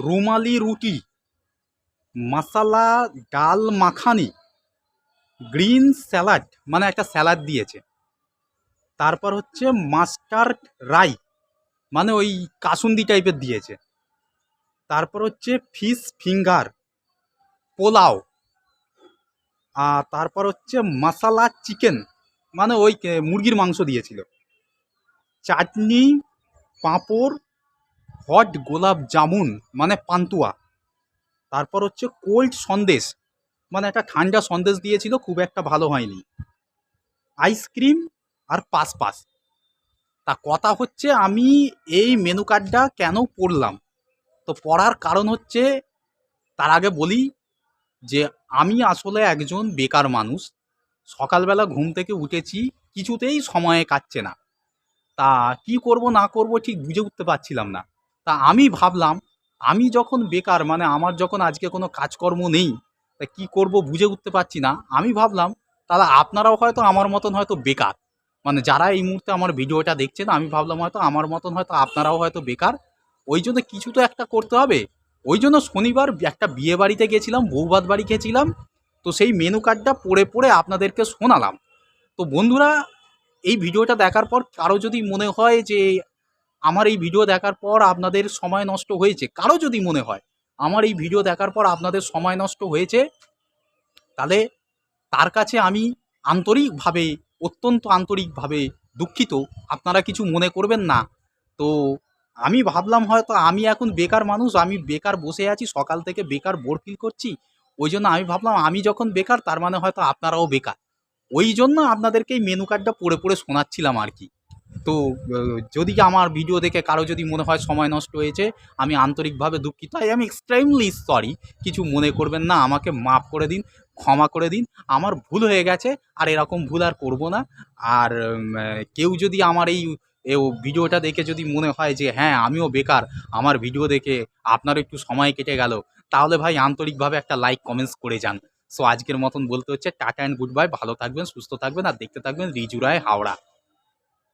রুমালি রুটি, মশালা ডাল makhani, green salad মানে একটা স্যালাড দিয়েছে, তারপর হচ্ছে মাস্টার্ড রাই মানে ওই কাসুন্দি টাইপের দিয়েছে, তারপর হচ্ছে ফিশ ফিঙ্গার, পোলাও, আর তারপর হচ্ছে মশালা চিকেন মানে ওই মুরগির মাংস দিয়েছিল, চাটনি, পাঁপড়, হট গোলাপ জামুন মানে পান্তুয়া, তারপর হচ্ছে কোল্ড সন্দেশ মানে একটা ঠান্ডা সন্দেশ দিয়েছিল, খুব একটা ভালো হয়নি, আইসক্রিম আর পাস। তা কথা হচ্ছে আমি এই মেনু কার্ডটা কেন পড়লাম, তো পড়ার কারণ হচ্ছে, তার আগে বলি যে আমি আসলে একজন বেকার মানুষ। সকালবেলা ঘুম থেকে উঠেছি, কিছুতেই সময়ে কাটছে না। তা কি করব না করব ঠিক বুঝে উঠতে পারছিলাম না। তা আমি ভাবলাম, আমি যখন বেকার মানে আমার যখন আজকে কোনো কাজকর্ম নেই, তা কি করব বুঝে উঠতে পারছি না। আমি ভাবলাম তাহলে আপনারাও হয়তো আমার মতন হয়তো বেকার, মানে যারা এই মুহূর্তে আমার ভিডিওটা দেখছেন, আমি ভাবলাম হয়তো আমার মতন হয়তো আপনারাও হয়তো বেকার। ওই জন্য কিছু তো একটা করতে হবে। ওই জন্য শনিবার একটা বিয়ে বাড়িতে গেছিলাম, বৌভাত বাড়ি খেয়েছিলাম। তো সেই মেনু কার্ডটা পড়ে পড়ে আপনাদেরকে শোনালাম। তো বন্ধুরা, এই ভিডিওটা দেখার পর কারো যদি মনে হয় যে আমার এই ভিডিও দেখার পর আপনাদের সময় নষ্ট হয়েছে, কারো যদি মনে হয় আমার এই ভিডিও দেখার পর আপনাদের সময় নষ্ট হয়েছে, তাহলে তার কাছে আমি আন্তরিকভাবে, অত্যন্ত আন্তরিকভাবে দুঃখিত। আপনারা কিছু মনে করবেন না। তো আমি ভাবলাম হয়তো আমি এখন বেকার মানুষ, আমি বেকার বসে আছি, সকাল থেকে বেকার বোর ফিল করছি। ওই জন্য আমি ভাবলাম আমি যখন বেকার তার মানে হয়তো আপনারাও বেকার। ওই জন্য আপনাদেরকে এই মেনু কার্ডটা পড়ে পড়ে শোনাচ্ছিলাম আর কি। তো যদি আমার ভিডিও দেখে কারো যদি মনে হয় সময় নষ্ট হয়েছে, আমি আন্তরিকভাবে দুঃখিত। I am extremely sorry. কিছু মনে করবেন না, আমাকে মাফ করে দিন, ক্ষমা করে দিন। আমার ভুল হয়ে গেছে, আর এরকম ভুল আর করব না। আর কেউ যদি আমার এই ভিডিওটা দেখে যদি মনে হয় যে হ্যাঁ আমিও বেকার, আমার ভিডিও দেখে আপনারও একটু সময় কেটে গেল, তাহলে ভাই আন্তরিকভাবে একটা লাইক কমেন্টস করে যান। সো আজকের মতন বলতে হচ্ছে টাটা অ্যান্ড গুড বাই। ভালো থাকবেন, সুস্থ থাকবেন, আর দেখতে থাকবেন রিজু রায় হাওড়া।